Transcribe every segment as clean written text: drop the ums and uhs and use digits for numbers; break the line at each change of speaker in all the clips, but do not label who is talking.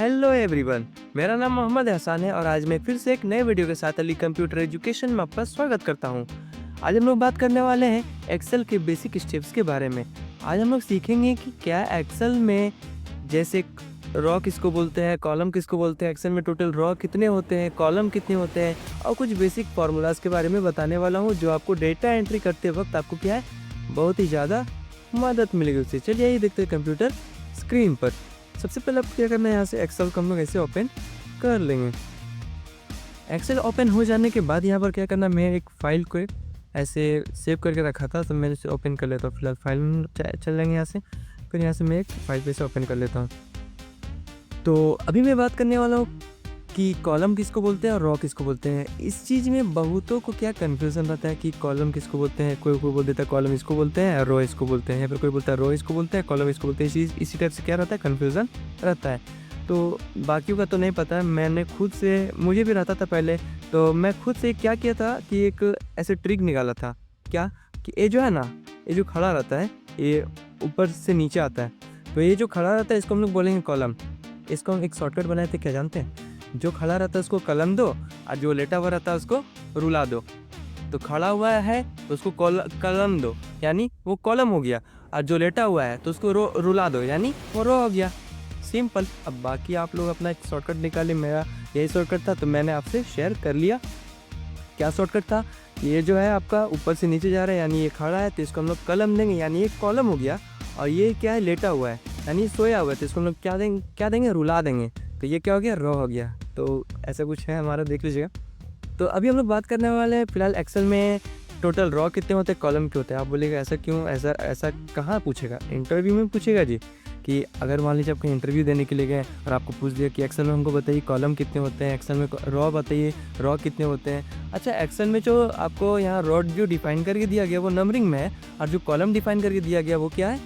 Hello everyone, मेरा नाम मोहम्मद एहसान है और आज मैं फिर से एक नए वीडियो के साथ अली कंप्यूटर एजुकेशन में आपका स्वागत करता हूं। आज हम लोग बात करने वाले हैं एक्सेल के बेसिक स्टेप्स के बारे में। आज हम लोग सीखेंगे कि क्या एक्सेल में जैसे रॉ किसको बोलते हैं, कॉलम किसको बोलते हैं, एक्सेल में टोटल रॉ कितने होते हैं, कॉलम कितने होते हैं और कुछ बेसिक फार्मूलाज के बारे में बताने वाला हूँ जो आपको डेटा एंट्री करते वक्त आपको क्या है बहुत ही ज़्यादा मदद मिलेगी उससे। चलिए यही देखते हैं कंप्यूटर स्क्रीन पर। सबसे पहले आपको क्या करना है, यहाँ से एक्सेल को हम लोग ऐसे ओपन कर लेंगे। एक्सेल ओपन हो जाने के बाद यहाँ पर क्या करना, मैं एक फ़ाइल को ऐसे सेव करके रखा था तो मैं इसे ओपन कर लेता हूँ। फिलहाल फाइल में चल जाएंगे यहाँ से, फिर यहाँ से मैं एक फाइल पे से ओपन कर लेता हूँ। तो अभी मैं बात करने वाला हूँ कि कॉलम किसको बोलते हैं और रॉ किसको बोलते हैं। इस चीज़ में बहुतों को क्या कन्फ्यूज़न रहता है कि कॉलम किसको बोलते हैं, कोई बोल देता है कॉलम इसको बोलते हैं और रो इसको बोलते हैं, या फिर कोई बोलता है रो इसको बोलते हैं कॉलम इसको बोलते हैं। इसी टाइप से क्या रहता है, कन्फ्यूज़न रहता है। तो बाकियों का तो नहीं पता है, मैंने खुद से, मुझे भी रहता था पहले, तो मैं खुद से क्या किया था कि एक ऐसे ट्रिक निकाला था। क्या कि ये जो है ना, ये जो खड़ा रहता है ये ऊपर से नीचे आता है, तो ये जो खड़ा रहता है इसको हम लोग बोलेंगे कॉलम। इसको हम एक शॉर्टकट बनाए थे, क्या जानते हैं, जो खड़ा रहता है उसको कलम दो और जो लेटा हुआ रहता है उसको रुला दो। तो खड़ा हुआ है तो उसको कलम दो यानी वो कॉलम हो गया, और जो लेटा हुआ है तो उसको रुला दो यानी वो रो हो गया। सिंपल। अब बाकी आप लोग अपना एक शॉर्टकट निकालें, मेरा यही शॉर्टकट था तो मैंने आपसे शेयर कर लिया। क्या शॉर्टकट था, ये जो है आपका ऊपर से नीचे जा रहा है यानी ये खड़ा है तो इसको हम लोग कलम देंगे यानी ये कॉलम हो गया। और ये क्या है, लेटा हुआ है यानी सोया हुआ है तो इसको हम लोग क्या देंगे, रुला देंगे, तो ये क्या हो गया, रो हो गया। तो ऐसा कुछ है हमारा, देख लीजिएगा। तो अभी हम लोग बात करने वाले हैं फिलहाल एक्सेल में टोटल रॉ कितने होते हैं, कॉलम क्यों होते हैं। आप बोलेगा ऐसा क्यों, ऐसा कहाँ पूछेगा, इंटरव्यू में पूछेगा जी। कि अगर मान लीजिए आप कहीं इंटरव्यू देने के लिए गए और आपको पूछ दिया कि एक्सेल में हमको बताइए कॉलम कितने होते हैं, एक्सेल में रॉ बताइए रॉ कितने होते हैं। अच्छा, एक्सेल में जो आपको यहाँ रॉ जो डिफाइन करके दिया गया वो नंबरिंग में है, और जो कॉलम डिफाइन करके दिया गया वो क्या है,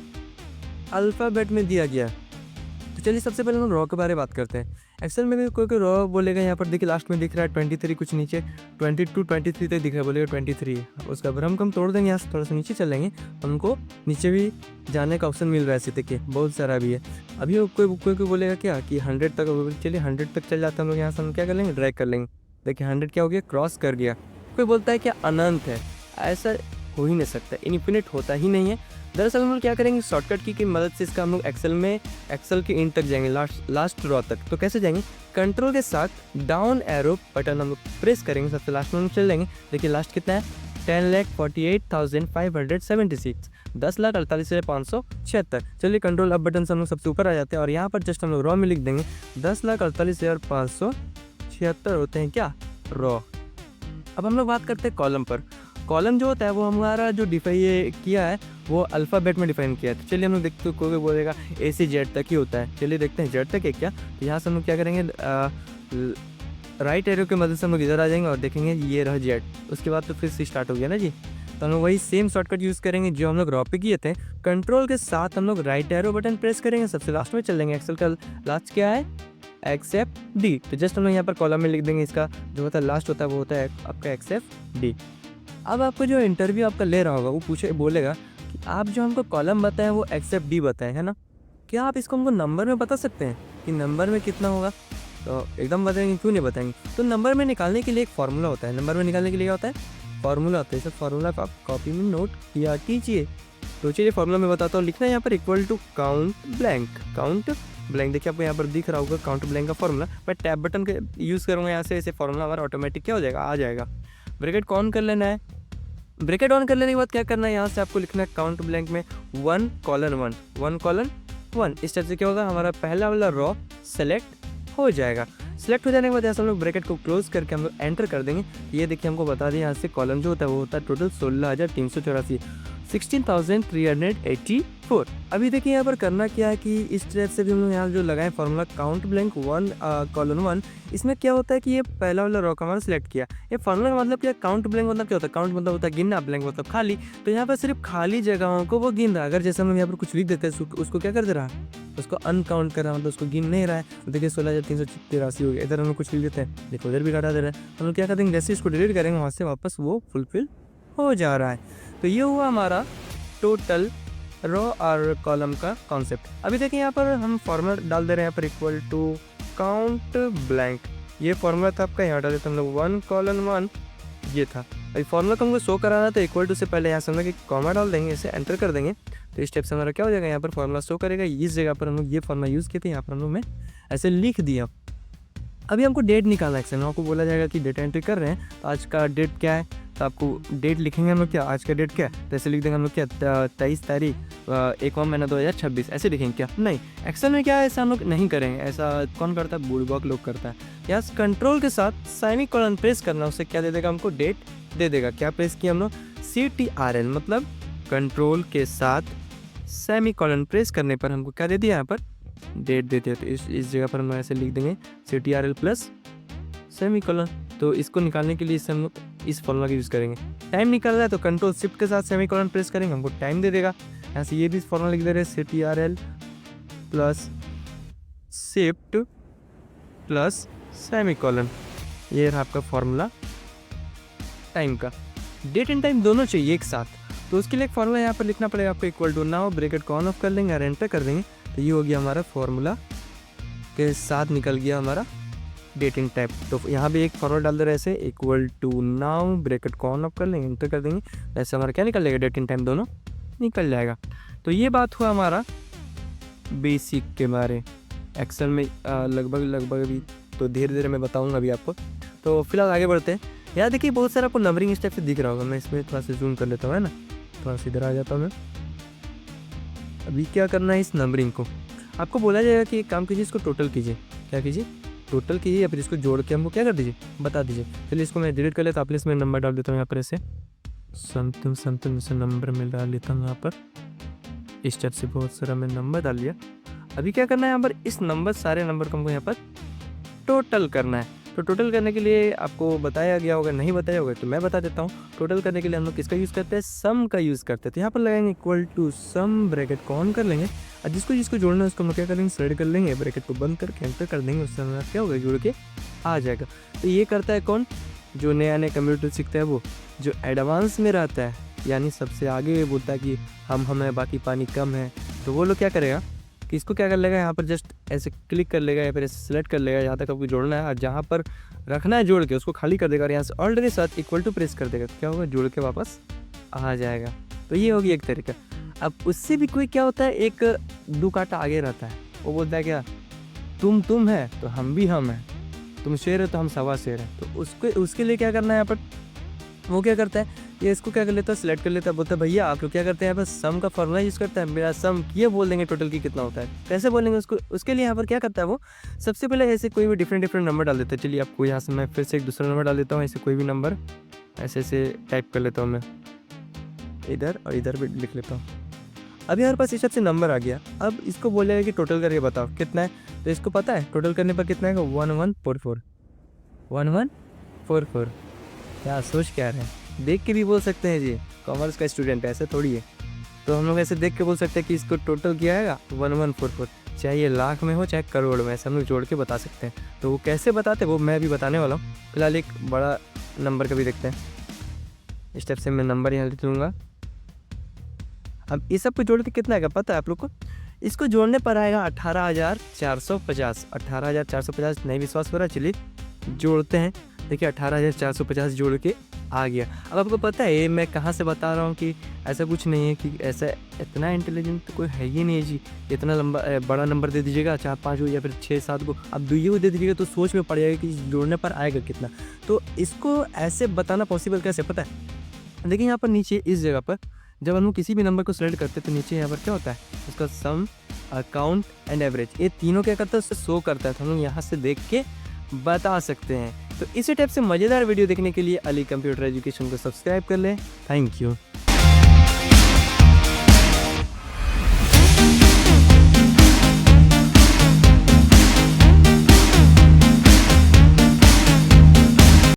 अल्फ़ाबेट में दिया गया। तो चलिए सबसे पहले हम रॉ के बारे में बात करते हैं। एक्सेल में भी कोई रॉ बोलेगा, यहाँ पर देखिए लास्ट में दिख रहा है 23, कुछ नीचे 22 23 तक दिख रहा है, बोलेगा 23। उसका भ्रम कम तोड़ देंगे, यहाँ से थोड़ा सा नीचे चलेंगे, हमको नीचे भी जाने का ऑप्शन मिल रहा है ऐसे, देखिए बहुत सारा भी है। अभी कोई बोलेगा क्या कि 100 तक, चलिए 100 तक चल जाते हैं हम लोग। यहाँ से हम क्या कर लेंगे, ड्रैग कर लेंगे। देखिए 100 क्या हो गया, क्रॉस कर गया। कोई बोलता है क्या अनंत है, ऐसा हो ही नहीं सकता, इनफिनिट होता ही नहीं है। दरअसल हम लोग क्या करेंगे, शॉर्टकट की मदद से इसका हम लोग एक्सेल के इंड तक जाएंगे, लास्ट रॉ तक। तो कैसे जाएंगे, कंट्रोल के साथ डाउन एरो बटन हम लोग प्रेस करेंगे, सबसे लास्ट में हम चल जाएंगे। देखिए लास्ट कितना है, 10,48,576, 10,48,576। चलिए कंट्रोल अप बटन से हम लोग सबसे ऊपर आ जाते हैं और यहाँ पर जस्ट हम लोग रॉ में लिख देंगे 10,48,576 होते हैं क्या, रॉ। अब हम लोग बात करते हैं कॉलम पर। कॉलम जो होता है वो हमारा जो डिफाइन किया है वो अल्फ़ाबेट में डिफाइन किया है। तो चलिए हम लोग देखते हैं, कोई बोलेगा ए से जेड तक ही होता है। चलिए देखते हैं जेड तक है क्या। तो यहाँ से हम लोग क्या करेंगे, राइट एरो की मदद से हम लोग इधर आ जाएंगे और देखेंगे ये रहा जेड। उसके बाद तो फिर से स्टार्ट हो गया ना जी। तो हम लोग वही सेम शॉर्टकट यूज़ करेंगे जो हम लोग रॉ पे किए थे। कंट्रोल के साथ हम लोग राइट एरो बटन प्रेस करेंगे, सबसे लास्ट में चल देंगे। एक्सेल का लास्ट क्या है, एक्सेप्ट डी। तो जस्ट हम लोग यहाँ पर कॉलम में लिख देंगे, इसका जो होता है लास्ट होता है वो होता है आपका एक्सेप्ट डी। अब आपको जो इंटरव्यू आपका ले रहा होगा वो बोलेगा कि आप जो हमको कॉलम बताएं वो एक्सेप्ट डी बताएं, है ना। क्या आप इसको हमको नंबर में बता सकते हैं कि नंबर में कितना होगा, तो एकदम बताएंगे, क्यों नहीं बताएंगे। तो नंबर में निकालने के लिए एक फार्मूला होता है, नंबर में निकालने के लिए क्या होता है, फार्मूला होता है। सर फार्मूला आप कॉपी में नोट किया कीजिए। तो चलिए फार्मूला में बताता हूँ, लिखना है यहाँ पर इक्वल टू काउंट ब्लैंक। देखिए आपको यहाँ पर दिख रहा होगा काउंट ब्लैंक का फॉर्मूला। मैं टैब बटन का यूज़ करूँगा यहाँ से, ऐसे फॉर्मूला हमारा ऑटोमेटिक क्या हो जाएगा, आ जाएगा। ब्रैकेट ऑन कर लेना है। ब्रैकेट ऑन कर लेने के बाद क्या करना है, यहाँ से आपको लिखना है काउंट ब्लैंक में 1:1 इस टाइप से क्या होगा, हमारा पहला वाला रॉ सेलेक्ट हो जाएगा। सेलेक्ट हो जाने के बाद यहाँ से हम लोग ब्रैकेट को क्लोज करके हम लोग एंटर कर देंगे। ये देखिए हमको बता दें, यहाँ से कॉलम जो होता है वो होता है टोटल 16,384, 16,384। अभी देखिए यहाँ पर करना क्या है कि इस टाइप से भी हम लोग यहाँ जो लगाएं फॉर्मूला काउंट ब्लैंक 1:1, इसमें क्या होता है कि ये पहला वाला रॉ का हमारा सिलेक्ट किया। ये फॉर्मूला का मतलब क्या, काउंट ब्लैंक मतलब क्या होता है, काउंट मतलब होता है गिनना, ब्लैंक मतलब खाली। तो यहाँ पर सिर्फ खाली जगहों को वो गिन रहा है। अगर जैसे हम लोग यहाँ पर कुछ लिख देते हैं उसको क्या कर दे रहा है, उसको अनकाउंट कर रहा है, मतलब उसको गिन नहीं रहा है। तो देखिए 16,383 हो गया। इधर हम लोग कुछ लिख देते हैं, देखो उधर भी काटा दे रहा है। हम लोग क्या करेंगे, जैसे इसको डिलीट करेंगे वहाँ से वापस वो फुलफिल हो जा रहा है। तो ये हुआ हमारा टोटल रॉ और कॉलम का कॉन्सेप्ट। अभी देखिए यहाँ पर हम फॉर्मूला डाल दे रहे हैं यहाँ पर इक्वल टू काउंट ब्लैंक, ये फॉर्मूला था आपका, यहाँ डाले तो हम लोग 1:1 ये था। अभी फॉर्मूला को हमको शो कराना तो इक्वल टू से पहले यहाँ से हम लोग एक कॉमा डाल देंगे, इसे एंटर कर देंगे तो इस स्टेप से हमारा क्या हो जाएगा, यहाँ पर फॉर्मूला शो करेगा। इस जगह पर हम लोग ये फॉर्मूला यूज़ किए थे, यहाँ पर हम लोग मैं ऐसे लिख दिया। अभी हमको डेट निकालना है, एक्सेल में आपको बोला जाएगा कि डेटा एंट्री कर रहे हैं तो आज का डेट क्या है, तो आपको डेट लिखेंगे हम लोग, क्या आज का डेट क्या है, तो ऐसे लिख देंगे हम लोग क्या 23 तारीख 1वां महीना 2026 ऐसे लिखेंगे क्या। नहीं, एक्सेल में क्या है, ऐसा हम लोग नहीं करेंगे, ऐसा कौन करता है, बुड़बक लोग करता है। यहाँ कंट्रोल के साथ सेमीकोलन प्रेस करना, उससे क्या दे देगा हमको, डेट दे देगा। क्या प्रेस किया हम लोग, CTRL, मतलब कंट्रोल के साथ सेमीकोलन प्रेस करने पर हमको क्या दे दिया, यहाँ पर डेट देते हैं। तो इस जगह पर हम लोग ऐसे लिख देंगे CTRL प्लस सेमीकोलन। तो इसको निकालने के लिए इससे हम लोग इस फॉर्मूला का यूज़ करेंगे। टाइम निकालना है तो कंट्रोल शिफ्ट के साथ सेमीकोलन प्रेस करेंगे, हमको टाइम दे देगा। यहाँ से ये भी फॉर्मूला लिख दे रहे हैं, CTRL plus shift plus semicolon, ये रहा आपका फॉर्मूला टाइम का। डेट एंड टाइम दोनों चाहिए एक साथ, तो उसके लिए एक फॉर्मूला यहाँ पर लिखना पड़ेगा आपको, इक्वल टू नाउ, ब्रैकेट को ऑन ऑफ कर लेंगे और एंटर कर देंगे तो ये हो गया हमारा फॉर्मूला के साथ निकल गया हमारा डेट एंड टाइम। तो यहाँ भी एक फॉर्मूला डाल दे रहे ऐसे, इक्वल टू नाउ, ब्रैकेट को ऑन ऑफ कर लेंगे, एंटर कर देंगे, ऐसे हमारा क्या निकल जाएगा, डेट एंड टाइम दोनों निकल जाएगा। तो ये बात हुआ हमारा बेसिक के बारे एक्सेल में, लगभग अभी तो धीरे धीरे मैं बताऊँगा अभी आपको। तो फिलहाल आगे बढ़ते हैं। यार देखिए बहुत सारा आपको नंबरिंग स्टेप से दिख रहा होगा, मैं इसमें थोड़ा सा जूम कर लेता हूँ, है ना, थोड़ा सा इधर आ जाता हूँ मैं। अभी क्या करना है, इस नंबरिंग को आपको बोला जाएगा कि एक काम कीजिए, इसको टोटल कीजिए। क्या कीजिए, टोटल कीजिए, या फिर इसको जोड़ के हमको क्या कर दीजिए, बता दीजिए। चलिए इसको मैं डिलीट कर लेता हूँ, इसमें नंबर डाल देता हूँ यहाँ पर ऐसे समथिंग से नंबर में डाल लेता हूँ यहाँ पर। इस टाइप से बहुत सारा मैं नंबर डाल लिया। अभी क्या करना है, यहाँ पर इस नंबर सारे नंबर को हमको यहाँ पर टोटल करना है। तो टोटल करने के लिए आपको बताया गया होगा, नहीं बताया होगा तो मैं बता देता हूँ। टोटल करने के लिए हम लोग किसका यूज़ करते हैं, सम का यूज़ करते हैं। तो यहाँ पर लगाएंगे इक्वल टू सम, ब्रैकेट को ऑन कर लेंगे और जिसको जोड़ना है उसको हम लोग क्या करेंगे, सेलेक्ट कर लेंगे, ब्रैकेट को बंद करके एंटर कर देंगे, उससे हमारा क्या होगा, जुड़ के आ जाएगा। तो ये करता है कौन, जो नया कंप्यूटर सीखता है वो, जो एडवांस में रहता है, यानी सबसे आगे बोलता है कि हम है बाकी पानी कम है, तो वो लोग क्या करेगा कि इसको क्या कर लेगा, यहाँ पर जस्ट ऐसे क्लिक कर लेगा या फिर ऐसे सेलेक्ट कर लेगा जहाँ तक आपको जोड़ना है, और जहाँ पर रखना है जोड़ के उसको खाली कर देगा और यहाँ से ऑल्ट के साथ इक्वल टू प्रेस कर देगा, तो क्या होगा, जोड़ के वापस आ जाएगा। तो ये होगी एक तरीका। अब उससे भी कोई क्या होता है, एक 2 कांटा आगे रहता है, वो बोलता है क्या, तुम है तो हम भी हम हैं, तुम शेर है तो हम सवा शेर हैं। तो उसके लिए क्या करना है, यहाँ पर वो क्या करता है, ये इसको क्या कर लेता है, सिलेक्ट कर लेता है, बोलता है भैया आप लोग क्या करते हैं, यहाँ पर सम का फॉर्मूला यूज़ करता है, मेरा सम ये बोल देंगे टोटल की कितना होता है, कैसे बोलेंगे उसको। उसके लिए यहाँ पर क्या करता है वो, सबसे पहले ऐसे कोई भी डिफरेंट नंबर डाल देता है। चलिए आपको यहाँ से मैं फिर से एक दूसरा नंबर डाल देता हूँ, ऐसे कोई भी नंबर ऐसे टाइप कर लेता हूँ मैं, इधर और इधर भी लिख लेता हूँ। अभी हमारे पास इस सबसे नंबर आ गया। अब इसको बोलेगा कि टोटल करके बताओ कितना है, तो इसको पता है टोटल करने पर कितना है, 1144। क्या सोच क्या रहे हैं, देख के भी बोल सकते हैं जी, कॉमर्स का स्टूडेंट ऐसे थोड़ी है। तो हम लोग ऐसे देख के बोल सकते हैं कि इसको टोटल किया है 1144, चाहे ये लाख में हो चाहे करोड़ में, ऐसे हम लोग जोड़ के बता सकते हैं। तो वो कैसे बताते हैं वो मैं भी बताने वाला हूँ। फिलहाल एक बड़ा नंबर का भी देखते हैं। इस स्टेप से मैं नंबर यहाँ लिख लूँगा। अब इस सब को जोड़ के कितना आएगा पता है आप लोग को, इसको जोड़ने पर आएगा 18,450। 18,450 नहीं विश्वास हो रहा, चलिए जोड़ते हैं। देखिए 18,450 जोड़ के आ गया। अब आपको पता है ये मैं कहाँ से बता रहा हूँ कि ऐसा कुछ नहीं है कि ऐसा इतना इंटेलिजेंट तो कोई है ही नहीं जी, इतना लंबा बड़ा नंबर दे दीजिएगा 4-5 को या फिर 6-7 को, अब दुइये को दे दीजिएगा तो सोच में पड़ जाएगा कि जोड़ने पर आएगा कितना। तो इसको ऐसे बताना पॉसिबल कैसे पता है, देखिए यहाँ पर नीचे इस जगह पर जब हम लोग किसी भी नंबर को सेलेक्ट करते हैं तो नीचे यहाँ पर क्या होता है, उसका सम, काउंट एंड एवरेज, ये तीनों क्या करता है उससे शो करता है। तो हम लोग यहाँ से देख के बता सकते हैं। तो इसी टाइप से मज़ेदार वीडियो देखने के लिए अली कंप्यूटर एजुकेशन को सब्सक्राइब कर लें। Thank you.